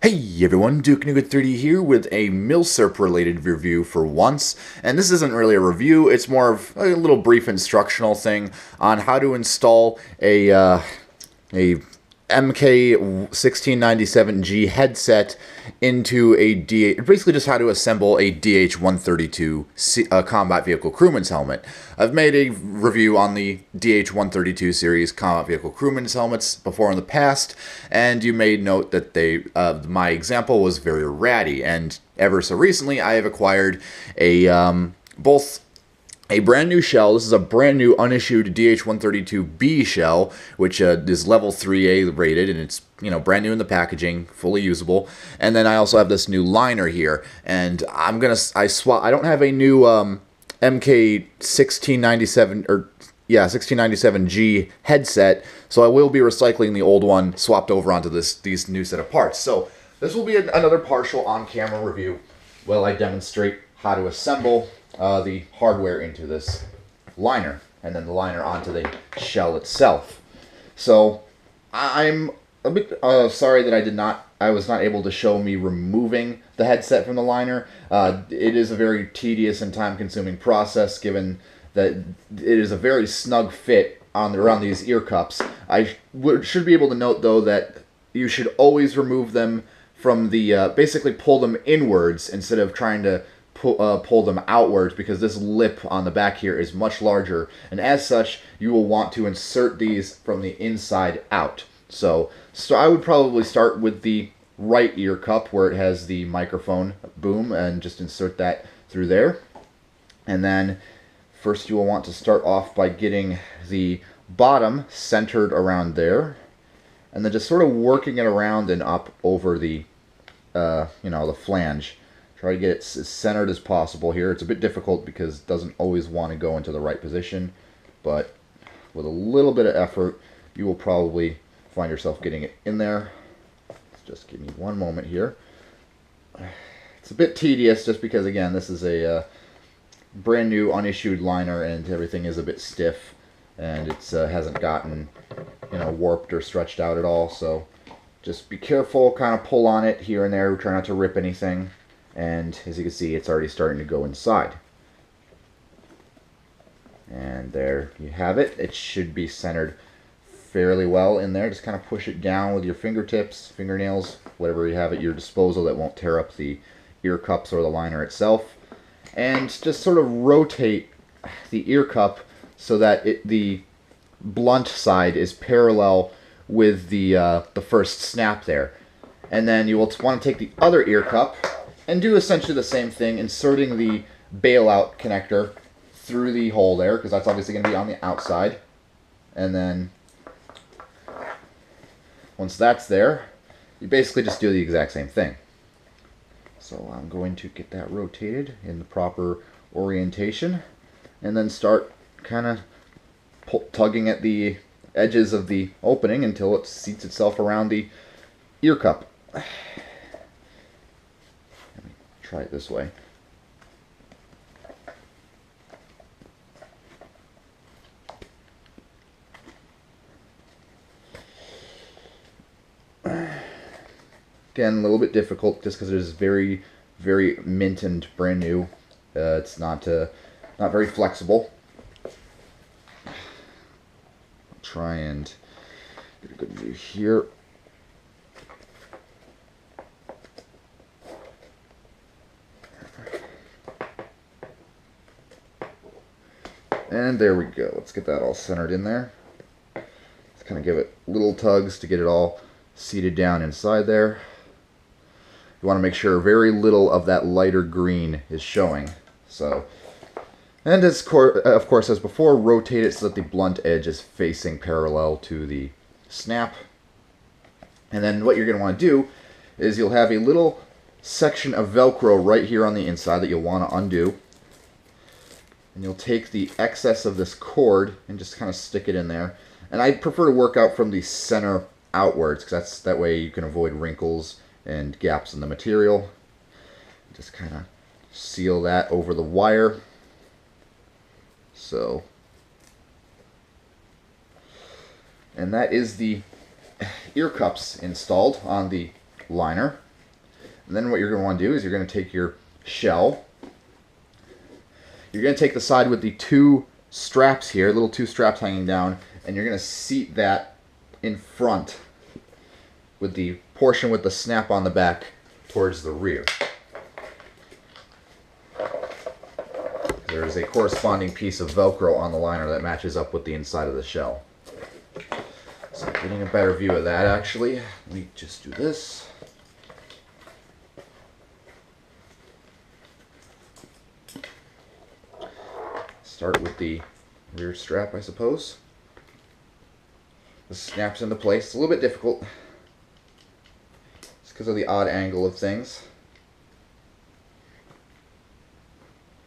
Hey everyone, Duke Nougat 3D here with a Milsurp related review for once, and this isn't really a review, it's more of a little brief instructional thing on how to install a MK1697G headset into a basically just how to assemble a DH-132 combat vehicle crewman's helmet. I've made a review on the DH-132 series combat vehicle crewman's helmets before in the past, and you may note that my example was very ratty, and ever so recently I have acquired both a brand new shell. This is a brand new unissued DH-132B shell, which is level 3A rated, and it's brand new in the packaging, fully usable. And then I also have this new liner here, and I don't have a new MK1697 1697G headset, so I will be recycling the old one swapped over onto these new set of parts. So this will be another partial on-camera review while I demonstrate how to assemble the hardware into this liner, and then the liner onto the shell itself. So I'm a bit sorry that I was not able to show me removing the headset from the liner. It is a very tedious and time-consuming process, given that it is a very snug fit around these ear cups. I should be able to note, though, that you should always remove them from the basically pull them inwards instead of trying to pull them outwards, because this lip on the back here is much larger, and as such you will want to insert these from the inside out. So I would probably start with the right ear cup where it has the microphone boom, and just insert that through there. And then first you will want to start off by getting the bottom centered around there, and then just sort of working it around and up over the the flange. Try to get it as centered as possible here. It's a bit difficult because it doesn't always want to go into the right position, but with a little bit of effort, you will probably find yourself getting it in there. Just give me one moment here. It's a bit tedious just because, again, this is a brand new unissued liner and everything is a bit stiff, and it hasn't gotten warped or stretched out at all. So just be careful, kind of pull on it here and there, try not to rip anything. And as you can see, it's already starting to go inside. And there you have it. It should be centered fairly well in there. Just kind of push it down with your fingertips, fingernails, whatever you have at your disposal that won't tear up the ear cups or the liner itself. And just sort of rotate the ear cup so that the blunt side is parallel with the first snap there. And then you will want to take the other ear cup and do essentially the same thing, inserting the bailout connector through the hole there, because that's obviously going to be on the outside. And then once that's there, you basically just do the exact same thing. So I'm going to get that rotated in the proper orientation, and then start kind of tugging at the edges of the opening until it seats itself around the ear cup. Try it this way. Again, a little bit difficult just because it is very, very mint and brand new. It's not very flexible. I'll try and get a good view here. And there we go. Let's get that all centered in there. Let's kind of give it little tugs to get it all seated down inside there. You want to make sure very little of that lighter green is showing. So, and of course, as before, rotate it so that the blunt edge is facing parallel to the snap. And then what you're going to want to do is you'll have a little section of Velcro right here on the inside that you'll want to undo. And you'll take the excess of this cord and just kind of stick it in there. And I prefer to work out from the center outwards, because that way you can avoid wrinkles and gaps in the material. Just kind of seal that over the wire. So, and that is the ear cups installed on the liner. And then what you're going to want to do is you're going to take your shell. You're going to take the side with the two straps here, little two straps hanging down, and you're going to seat that in front with the portion with the snap on the back towards the rear. There is a corresponding piece of Velcro on the liner that matches up with the inside of the shell. So getting a better view of that, actually, let me just do this. Start with the rear strap, I suppose. This snaps into place. It's a little bit difficult. It's because of the odd angle of things.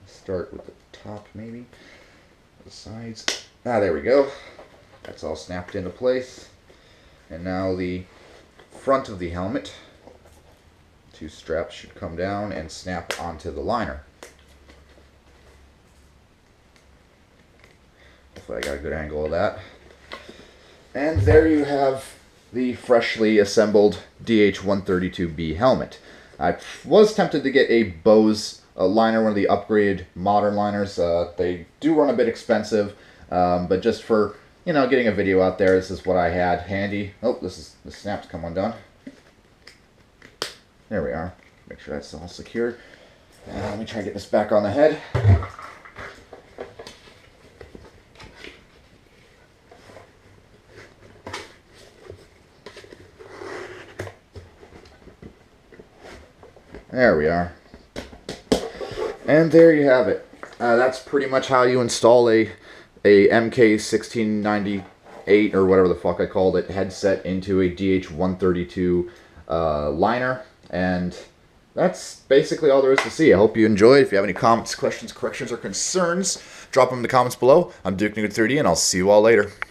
Start with the top, maybe. The sides. Ah, there we go. That's all snapped into place. And now the front of the helmet. Two straps should come down and snap onto the liner. Hopefully I got a good angle of that. And there you have the freshly assembled DH-132B helmet. I was tempted to get a Bose liner, one of the upgraded modern liners. They do run a bit expensive, but just for, you know, getting a video out there, this is what I had handy. Oh, the snaps come undone. There we are. Make sure that's all secured. Let me try to get this back on the head. There we are. And there you have it. That's pretty much how you install a MK1698 or whatever the fuck I called it headset into a DH-132 liner. And that's basically all there is to see. I hope you enjoyed. If you have any comments, questions, corrections, or concerns, drop them in the comments below. I'm Duke Nude 30, and I'll see you all later.